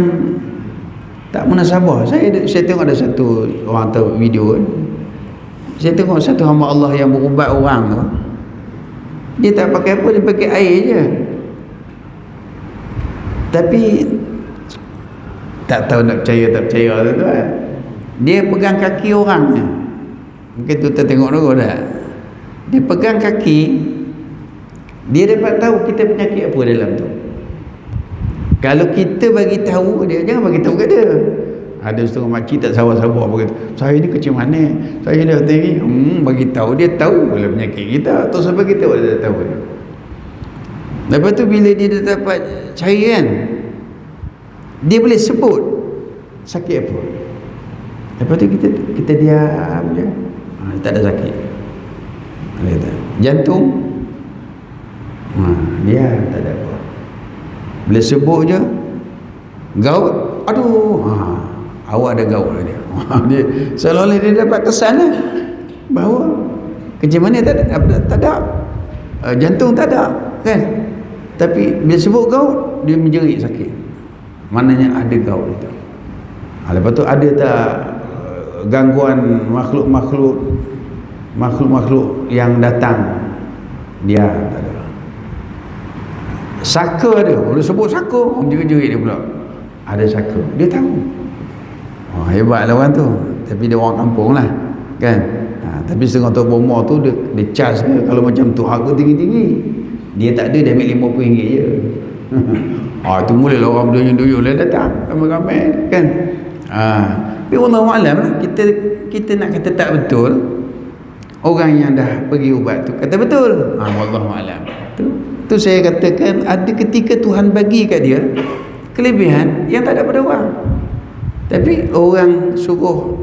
tak munasabah. Saya tengok ada satu orang tahu video, saya tengok satu hamba Allah yang berubat orang tu, dia tak pakai apa, dia pakai air je. Tapi tak tahu nak percaya tak percaya tu kan. Dia pegang kaki orang ni. Mungkin tu tengok dulu dah. Dia pegang kaki, dia dapat tahu kita penyakit apa dalam tu. Kalau kita bagi tahu dia, jangan bagi tahu kat dia. Ada setengah makcik tak sabar-sabar berkata, saya ni kecil mana, saya ni hati ni, bagi tahu dia tahu kalau penyakit kita, atau sebab kita dia tahu dia. Lepas tu bila dia dah dapat cairan, dia boleh sebut sakit apa. Lepas tu kita diam je, tak ada sakit. Jantung, dia tak ada apa. Boleh sebut je. Gaut, aduh, awak ada gaut lah dia. Dia seolah-olah dia dapat kesan lah bahawa kecil mana tak ada, jantung tak ada kan. Tapi bila sebut gaut, dia menjerit sakit. Maknanya ada gaut itu. Lepas tu ada tak gangguan makhluk-makhluk yang datang, dia tak ada. Saka dia, boleh sebut saka, jerit-jerit dia pula. Ada saka, dia tahu. Hebatlah orang tu. Tapi dia orang kampung lah kan. Tapi setengah tu bomor tu dia charge ke, kalau macam tu harga tinggi-tinggi. Dia tak ada, dia ambil RM50 je. Itu mulalah orang berduyun-duyun lah datang ramai-ramai kan. Tapi wallahualam lah, kita nak kata tak betul, orang yang dah pergi ubat tu kata betul. Wallahualam. Tu saya katakan, ada ketika Tuhan bagi kat dia kelebihan yang tak ada pada orang, tapi orang suruh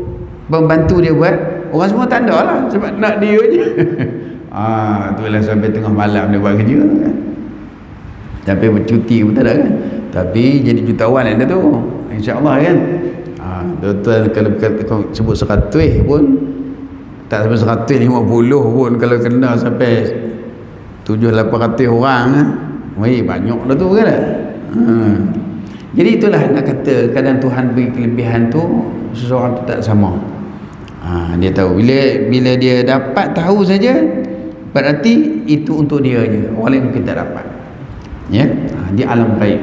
membantu dia buat, orang semua tak ada lah, sebab nak dia je. Itulah sampai tengah malam dia buat kerja kan. Sampai bercuti pun tak ada kan. Tapi jadi jutawan ada tu, insya-Allah kan. Tuan kalau sebut 100 pun tak sampai 150 pun, kalau kena sampai 700-800 orang kan. Banyak dah tu kan. Jadi itulah nak kata, kadang Tuhan beri kelebihan tu, seseorang tu tak sama. Dia tahu bila dia dapat tahu saja, berarti itu untuk dia je, orang lain mungkin tak dapat, ya. Di alam ghaib.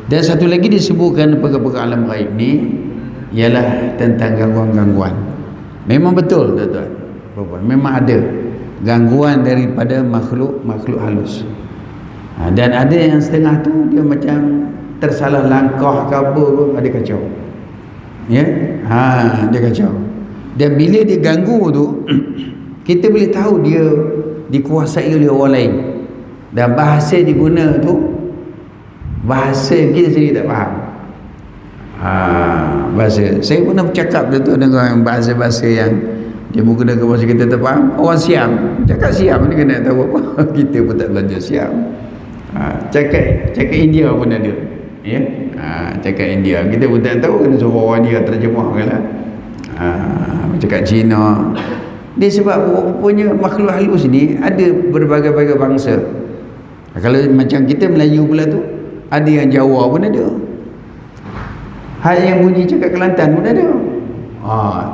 Dan satu lagi disebutkan perkara-perkara alam ghaib ni ialah tentang gangguan-gangguan. Memang betul tuan-tuan, memang ada gangguan daripada makhluk halus. Dan ada yang setengah tu dia macam tersalah langkah ke apa pun, ada kacau, ya. Dia kacau. Dan bila dia ganggu tu, kita boleh tahu dia dikuasai oleh orang lain, dan bahasa diguna tu bahasa kita sendiri tak faham. Bahasa saya pernah bercakap tu dengan bahasa-bahasa yang dia menggunakan bahasa kita tak faham. Orang Siam cakap Siam ni kena tahu apa. Kita pun tak belajar Siam. Cakap India pun ada, ya. Cakap India kita pun tak tahu, kena suruh orang dia terjemahkan lah. Cakap Cina. Dia sebab rupanya makhluk halus ni ada berbagai-bagai bangsa. Kalau macam kita Melayu pula tu, ada yang Jawa pun ada, hal yang bunyi cakap Kelantan pun ada.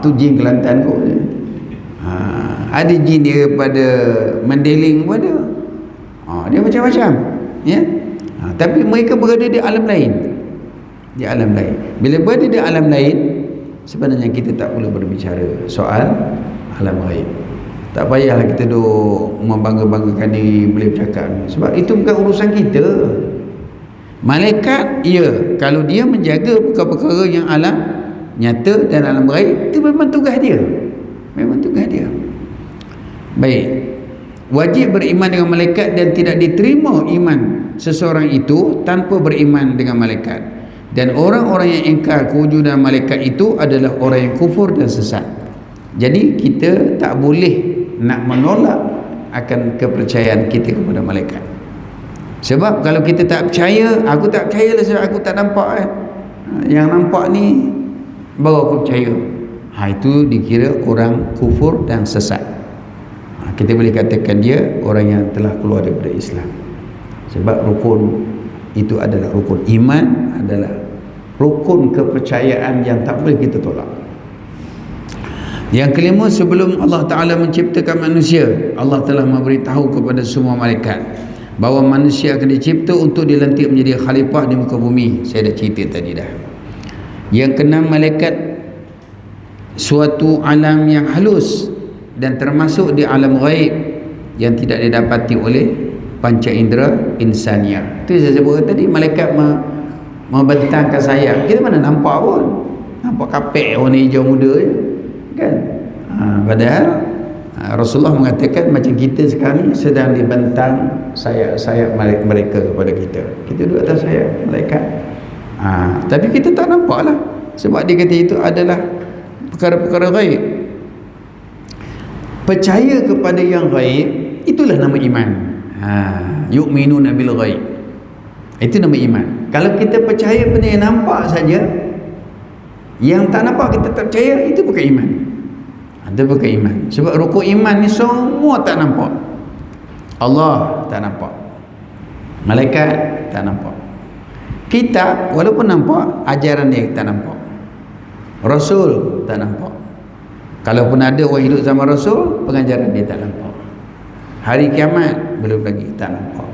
Tu jin Kelantan pun ada jin dia pada Mandeling pun ada. Dia macam-macam, ya. Tapi mereka berada di alam lain, di alam lain. Bila berada di alam lain, sebenarnya kita tak perlu berbicara soal alam gaib. Tak payahlah kita duk membangga-banggakan diri boleh bercakap ni, sebab itu bukan urusan kita. Malaikat, ya, kalau dia menjaga perkara-perkara yang alam nyata dan alam gaib, itu memang tugas dia. Memang tugas dia. Baik. Wajib beriman dengan malaikat dan tidak diterima iman seseorang itu tanpa beriman dengan malaikat. Dan orang-orang yang ingkar kewujudan malaikat itu adalah orang yang kufur dan sesat. Jadi kita tak boleh nak menolak akan kepercayaan kita kepada malaikat. Sebab kalau kita tak percaya, aku tak percaya lah sebab aku tak nampak yang nampak ni baru aku percaya. Itu dikira orang kufur dan sesat. Kita boleh katakan dia orang yang telah keluar daripada Islam. Sebab rukun itu adalah rukun iman, adalah rukun kepercayaan yang tak boleh kita tolak. Yang kelima, sebelum Allah Ta'ala menciptakan manusia, Allah telah memberitahu kepada semua malaikat bahawa manusia akan dicipta untuk dilantik menjadi khalifah di muka bumi. Saya dah cerita tadi dah. Yang keenam, malaikat suatu alam yang halus dan termasuk di alam ghaib yang tidak didapati oleh panca indera insania. Itu saya sebut tadi, malaikat membentangkan sayap, kita mana nampak pun, nampak kapek warna hijau muda je, kan? Padahal Rasulullah mengatakan macam kita sekarang ni sedang dibentang sayap-sayap mereka kepada kita. Kita duduk atas sayap malaikat. Tapi kita tak nampak lah, sebab dia kata itu adalah perkara-perkara gaib. Percaya kepada yang gaib, itulah nama iman. Yu'minuna bil ghaib, itu nama iman. Kalau kita percaya benda yang nampak saja, yang tak nampak kita tak percaya, itu bukan iman. Itu bukan iman. Sebab rukun iman ni semua tak nampak. Allah tak nampak, malaikat tak nampak, kitab walaupun nampak, ajaran dia tak nampak, Rasul tak nampak. Kalaupun ada orang hidup zaman Rasul, pengajaran dia tak nampak. Hari kiamat belum lagi tak nampak.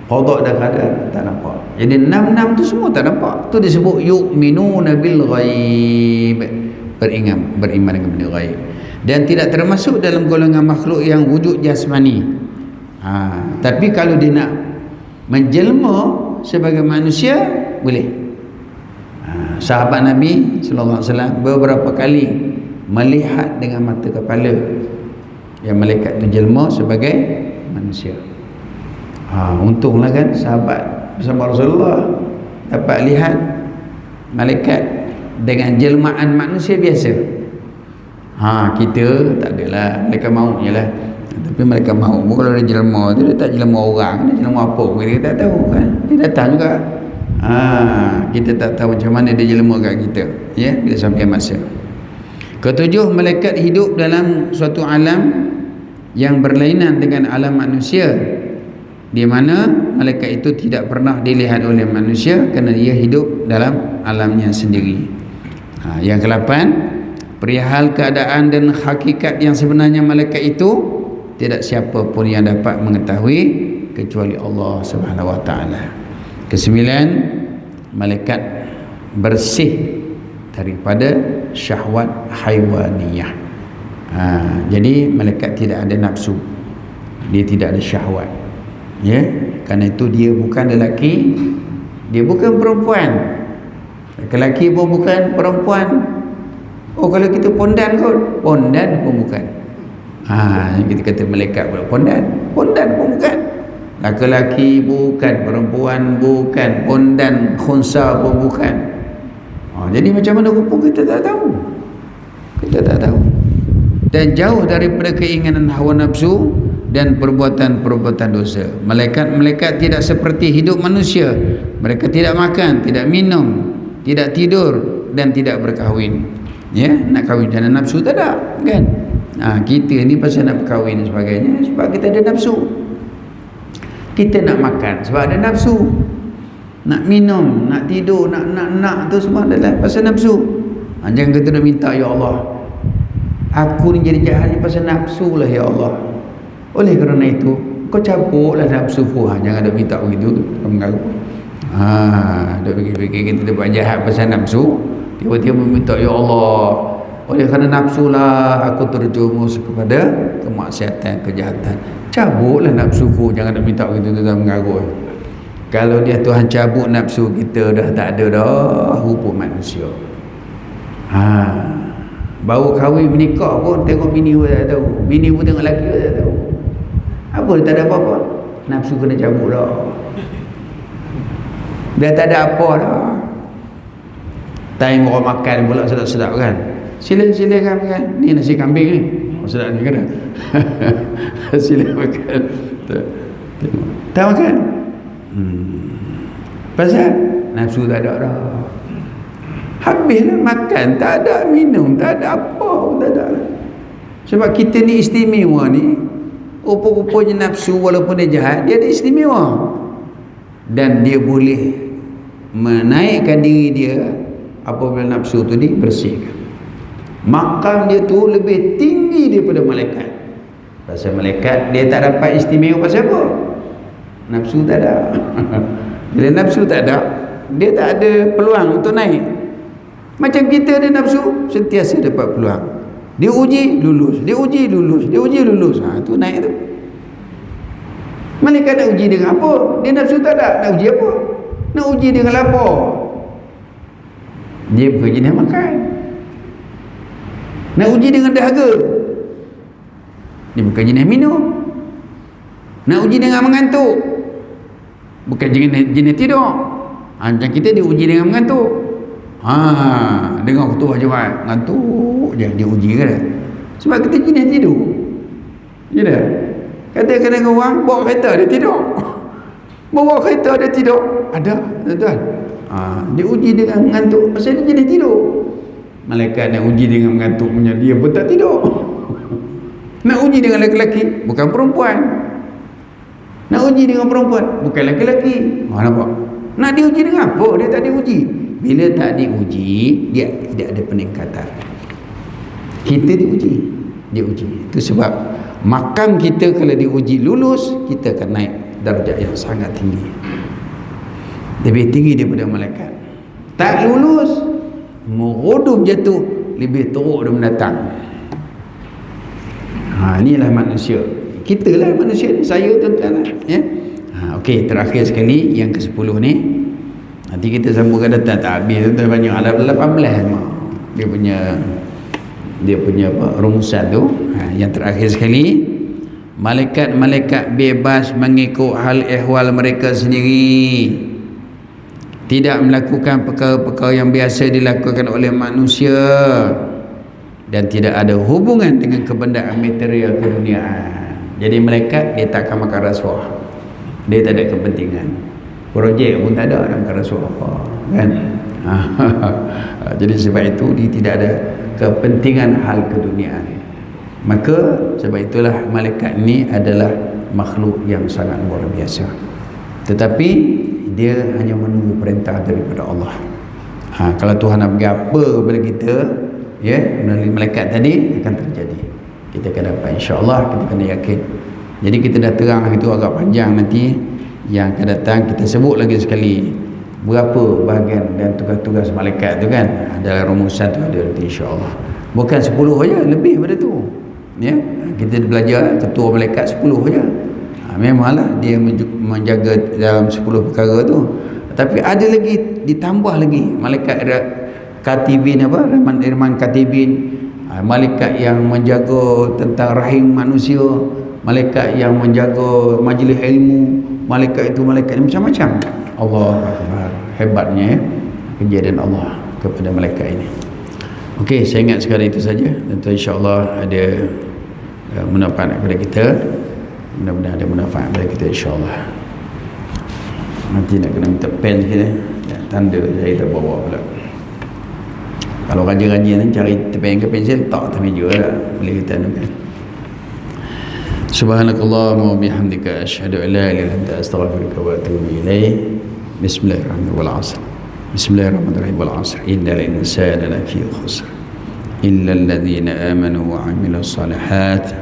Qada dan qadar tak nampak. Jadi enam-enam tu semua tak nampak. Tu disebut yu'minuna bil ghaib, beriman dengan benda ghaib, dan tidak termasuk dalam golongan makhluk yang wujud jasmani. Tapi kalau dia nak menjelma sebagai manusia, boleh. Sahabat Nabi sallallahu alaihi wasallam beberapa kali melihat dengan mata kepala yang malaikat itu jelma sebagai manusia. Untunglah kan sahabat bersama Rasulullah dapat lihat malaikat dengan jelmaan manusia biasa. Kita tak adalah, mereka mahu je lah. Tapi mereka mahu pun kalau dia jelma tu, dia tak jelma orang, dia jelma apa pun kita tak tahu kan. Dia datang juga. Kita tak tahu macam mana dia jelma kat kita, ya, bila sampai masa. Ketujuh, malaikat hidup dalam suatu alam yang berlainan dengan alam manusia, di mana malaikat itu tidak pernah dilihat oleh manusia kerana dia hidup dalam alamnya sendiri. Yang ke-8, perihal keadaan dan hakikat yang sebenarnya malaikat itu tidak siapa pun yang dapat mengetahui kecuali Allah Subhanahu wa taala. Ke-9, malaikat bersih daripada syahwat haiwaniyah. Jadi malaikat tidak ada nafsu, dia tidak ada syahwat, ya. Kerana itu dia bukan lelaki, dia bukan perempuan. Lelaki pun bukan, perempuan. Kalau kita pondan kot, pondan pun bukan. Kita kata malaikat pula pondan pun bukan, laki-laki bukan, perempuan bukan, pondan khunsa pun bukan. Jadi macam mana rupa kita tak tahu, dan jauh daripada keinginan hawa nafsu dan perbuatan-perbuatan dosa. Malaikat tidak seperti hidup manusia. Mereka tidak makan, tidak minum, tidak tidur dan tidak berkahwin. Nak kahwin jangan nafsu tak ada, kan? Kita ni pasal nak berkahwin dan sebagainya sebab kita ada nafsu. Kita nak makan sebab ada nafsu. Nak minum, nak tidur, nak tu semua adalah pasal nafsu. Jangan kita nak minta, ya Allah, aku ni jadi jahat ni pasal nafsu lah ya Allah. Oleh kerana itu kau cabutlah nafsu ku. Jangan ada minta begitu tu, mengaku. Dah fikir-fikir kita buat jahat pasal nafsu, tiba-tiba meminta, ya Allah, oleh kerana nafsu lah aku terjumus kepada kemaksiatan, kejahatan. Cabutlah nafsu ku. Jangan ada minta begitu tu, mengaku. Kalau dia Tuhan cabut nafsu kita, dah tak ada dah rupa manusia. Baru kahwin menikah pun tengok bini pun tak tahu, bini pun tengok lelaki pun tak tahu. Apa dia tak ada apa-apa, nafsu kena cabut dah. Dah tak ada apa dah. Time orang makan pula sedap-sedap kan, sila kan makan. Ni nasi kambing ni, sedap ni kan. Sila makan. Tak makan. Pasal nafsu tak ada dah. Habislah makan, tak ada, minum tak ada, apa pun tak ada. Sebab kita ni istimewa ni, rupa-rupanya nafsu walaupun dia jahat, dia ada istimewa, dan dia boleh menaikkan diri dia apabila nafsu tu dibersihkan. Makam dia tu lebih tinggi daripada malaikat. Pasal malaikat dia tak dapat istimewa pasal apa? Nafsu tak ada. Bila nafsu tak ada, dia tak ada peluang untuk naik. Macam kita ada nafsu, sentiasa dapat peluang. Dia uji, lulus. Dia uji, lulus. Dia uji, lulus. Tu naik tu. Malaikat nak uji dengan apa? Dia nafsu tak ada. Nak uji apa? Nak uji dengan lapar. Dia bukan jenis makan. Nak uji dengan dahaga. Dia bukan jenis minum. Nak uji dengan mengantuk. Bukan jenis tidur. Macam kita diuji dengan mengantuk. Dengar ketua Jumaat ngantuk je, dia uji kan. Sebab kita jenis tidur. Ya dah. Kadang-kadang orang bawa kereta dia tidur. Bawa kereta dia tidur. Ada, tuan-tuan. Dia uji dengan mengantuk pasal dia jenis tidur. Malaikat nak uji dengan mengantuk punya, dia pun tak tidur. Nak uji dengan lelaki, bukan perempuan. Nak uji dengan perempuan, bukan lelaki. Nampak? Nak diuji dengan apa? Dia tak diuji. Bila tak diuji, dia tidak ada peningkatan. Kita diuji. Itu sebab makam kita kalau diuji lulus, kita akan naik darjah yang sangat tinggi. Lebih tinggi daripada malaikat. Tak lulus, merudum jatuh, lebih teruk dia mendatang. Inilah manusia. Kita lah manusia ni, saya tuan-tuan lah. Okey, terakhir sekali yang ke-10 ni. Nanti kita sambungkan datang, tak habis tuan-tuan, banyak ada 18 dia punya rumusan tu. Yang terakhir sekali, malaikat-malaikat bebas mengikut hal ehwal mereka sendiri, tidak melakukan perkara-perkara yang biasa dilakukan oleh manusia, dan tidak ada hubungan dengan kebendaan material keduniaan. Jadi malaikat dia tak akan makan rasuah, dia tak ada kepentingan, projek pun tak ada, nak makan rasuah apa kan. Jadi sebab itu dia tidak ada kepentingan hal keduniaan. Maka sebab itulah malaikat ni adalah makhluk yang sangat luar biasa, tetapi dia hanya menunggu perintah daripada Allah. Kalau Tuhan nak bagi apa kepada kita, melalui malaikat tadi, akan terjadi. Kita akan dapat, insya-Allah. Kita kena yakin. Jadi kita dah terang itu agak panjang, nanti yang akan datang kita sebut lagi sekali berapa bahagian dan tugas-tugas malaikat tu kan. Dalam rumusan tu ada nanti, insya-Allah. Bukan 10 saja, lebih daripada tu. Kita belajar ketua malaikat 10 saja. Memanglah dia menjaga dalam 10 perkara tu, tapi ada lagi, ditambah lagi malaikat ada katibin, Rahman Katibin, malaikat yang menjaga tentang rahim manusia, malaikat yang menjaga majlis ilmu, malaikat itu malaikat macam-macam. Allah Akbar, hebatnya ya kejadian Allah kepada malaikat ini. Okey, saya ingat sekali itu saja. Tentu insya-Allah ada manfaat kepada kita. Mudah-mudahan ada manfaat kepada kita insya-Allah. Nanti nak kena minta pen sikit tanda saya tak bawa pula. Kalau rajin-rajin ni cari pen ke pensel tak atas meja lah, boleh kita anukan. Subhanakallahumma wa bihamdika asyhadu an la ilaha illa anta astaghfiruka wa atubu ilaik. Bismillahirrahmanirrahim. Bismillahirrahmanirrahim. Wal 'asr innal insana lafi khusr illa alladhina amanu wa 'amilus shalihat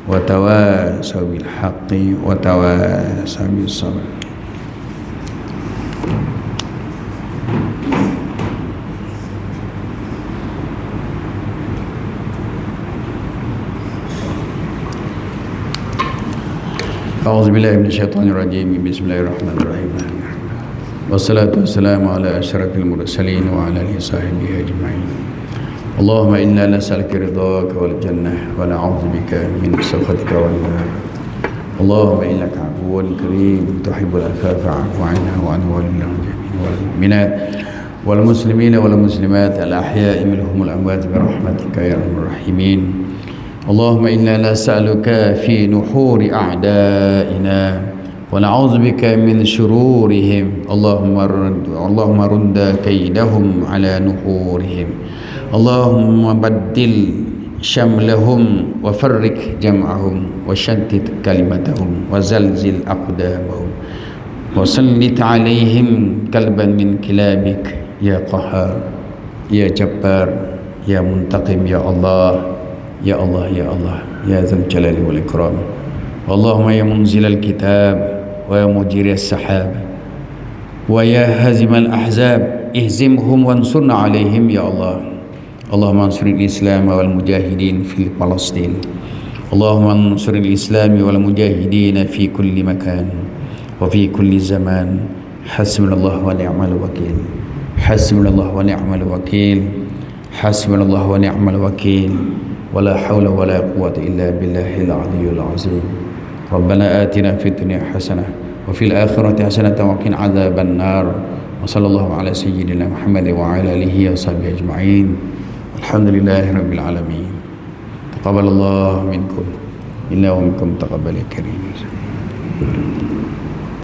wa tawasaw bil haqqi wa tawasaw bis sabr. أعوذ بالله من الشيطان الرجيم. بسم الله الرحمن الرحيم. والصلاة والسلام على أشرف المرسلين وعلى آله وصحبه أجمعين. اللهم إنا نسألك رضاك والجنة ونعوذ بك من سخطك والنار. اللهم إنك عفو كريم تحب العفو فاعف عنا وعن والدينا والمؤمنات والمسلمين والمسلمات الأحياء منهم الأموات برحمتك يا أرحم الراحمين. اللهم إنا نسألك في نحور أعدائنا ونعوذ بك من شرورهم. اللهم رد كيدهم على نحورهم. اللهم بدل شملهم وفرق جمعهم وشتت كلمتهم وزلزل أقدامهم وسلط عليهم كلبا من كلابك يا قهار يا جبار يا منتقم يا الله يا الله يا الله يا ذا الجلال والإكرام. اللهم يا منزل الكتاب ويا مجير السحاب ويا هازم الأحزاب اهزمهم وانصرنا عليهم يا الله. اللهم انصر الإسلام والمجاهدين في فلسطين. اللهم انصر الإسلام والمجاهدين في كل مكان وفي كل زمان. حسبنا الله ونعم الوكيل. حسبنا الله ونعم الوكيل. حسبنا الله ونعم الوكيل. ولا حول ولا قوة إلا بالله العلي العظيم. ربنا آتنا في الدنيا حسنة وفي الآخرة حسنة وقنا عذاب النار. وصلى الله على سيدنا محمد وعلى آله وصحبه أجمعين. الحمد لله رب العالمين. تقبل الله منكم إنا ومنكم تقبل كريم.